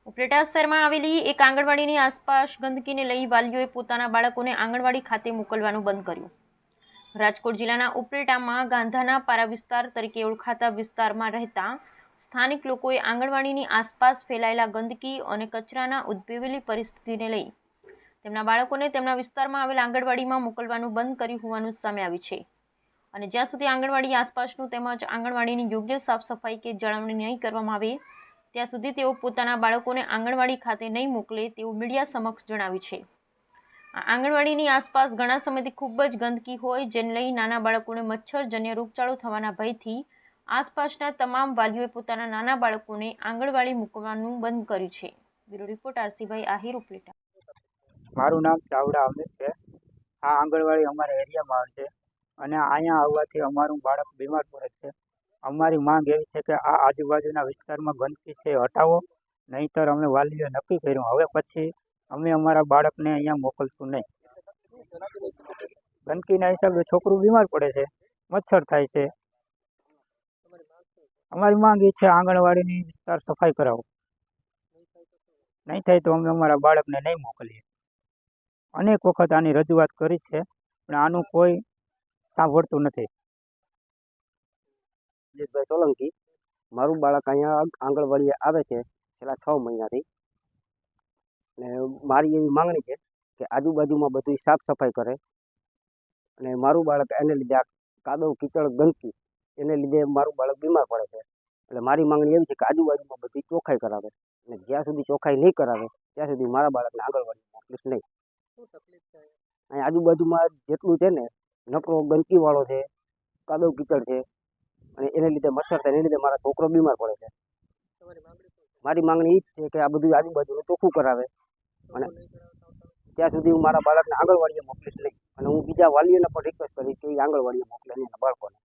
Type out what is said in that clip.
ઉપલેટા શહેરમાં આવેલી એક આંગણવાડીની આસપાસ ગંદકીને લઈ વાલીઓએ પોતાના બાળકોને આંગણવાડી ખાતે મોકલવાનું બંધ કર્યું। રાજકોટ જિલ્લાના ઉપલેટામાં ગાંધાના પારા વિસ્તાર તરીકે ઓળખાતા વિસ્તારમાં રહેતા સ્થાનિક લોકોએ આંગણવાડીની આસપાસ ફેલાયેલા ગંદકી અને કચરાના ઉદ્ભવેલી પરિસ્થિતિને લઈ તેમના બાળકોને તેમના વિસ્તારમાં આવેલ આંગણવાડીમાં મોકલવાનું બંધ કર્યું હોવાનું સામે આવ્યું છે। અને જ્યાં સુધી આંગણવાડી આસપાસનું તેમજ આંગણવાડીની યોગ્ય સાફ સફાઈ કે જાળવણી નહીં કરવામાં આવે ત્યાં સુધી તેઓ પોતાના બાળકોને આંગણવાડી ખાતે નહીં મોકલે તેવું મીડિયા સમક્ષ જણાવ્યું છે। આ આંગણવાડીની આસપાસ ઘણા સમયથી ખૂબ જ ગંદકી હોય જેને લઈ નાના બાળકોને મચ્છરજન્ય રોગચાળો થવાના ભયથી આસપાસના તમામ વાલીઓએ પોતાના નાના બાળકોને આંગણવાડી મૂકવાનું બંધ કર્યું છે। બ્યુરો રિપોર્ટ આરસીભાઈ આહિર ઉપલેટા। મારું નામ ચાવડા અમિત છે। આ આંગણવાડી અમારા એરિયામાં આવે છે અને અહીંયા આવવાથી અમારું બાળક બીમાર પડે છે। અમારી માંગ એવી છે કે આ આજુબાજુના વિસ્તારમાં ગંદકી છે હટાવો, નહીંતર અમે વાલીઓએ નક્કી કર્યું હવે પછી અમે અમારા બાળકને અહીંયા મોકલશું નહીં। ગંદકીના હિસાબે છોકરું બીમાર પડે છે, મચ્છર થાય છે। અમારી માંગ એ છે આંગણવાડીની વિસ્તાર સફાઈ કરાવો, નહીં થાય તો અમે અમારા બાળકને નહીં મોકલીએ। અનેક વખત આની રજૂઆત કરી છે પણ આનું કોઈ સાંભળતું નથી। જયેશભાઈ સોલંકી, મારું બાળક અહીંયા આંગણવાડીએ આવે છે છેલ્લા 6 મહિનાથી ને મારી એવી માંગણી છે કે આજુબાજુમાં બધું સાફ સફાઈ કરે અને મારું બાળક એને લીધે આ કાદવ કીચડ ગંદકી એને લીધે મારું બાળક બીમાર પડે છે। એટલે મારી માંગણી એવી છે કે આજુબાજુમાં બધી ચોખ્ખાઈ કરાવે અને જ્યાં સુધી ચોખ્ખાઈ નહીં કરાવે ત્યાં સુધી મારા બાળકને આંગણવાડી મોકલીશ નહીં। અહીં આજુબાજુમાં જેટલું છે ને નકરો ગંદકીવાળો છે, કાદવ કીચડ છે અને એને લીધે મચ્છર થાય, એને લીધે મારા છોકરો બીમાર પડે છે। મારી માંગણી એ જ છે કે આ બધું આજુબાજુનું ચોખ્ખું કરાવે અને ત્યાં સુધી હું મારા બાળકને આંગણવાડીએ મોકલીશ નહીં અને હું બીજા વાલીઓને પણ રિક્વેસ્ટ કરીશ કે એ આંગણવાડીએ મોકલે એના બાળકોને।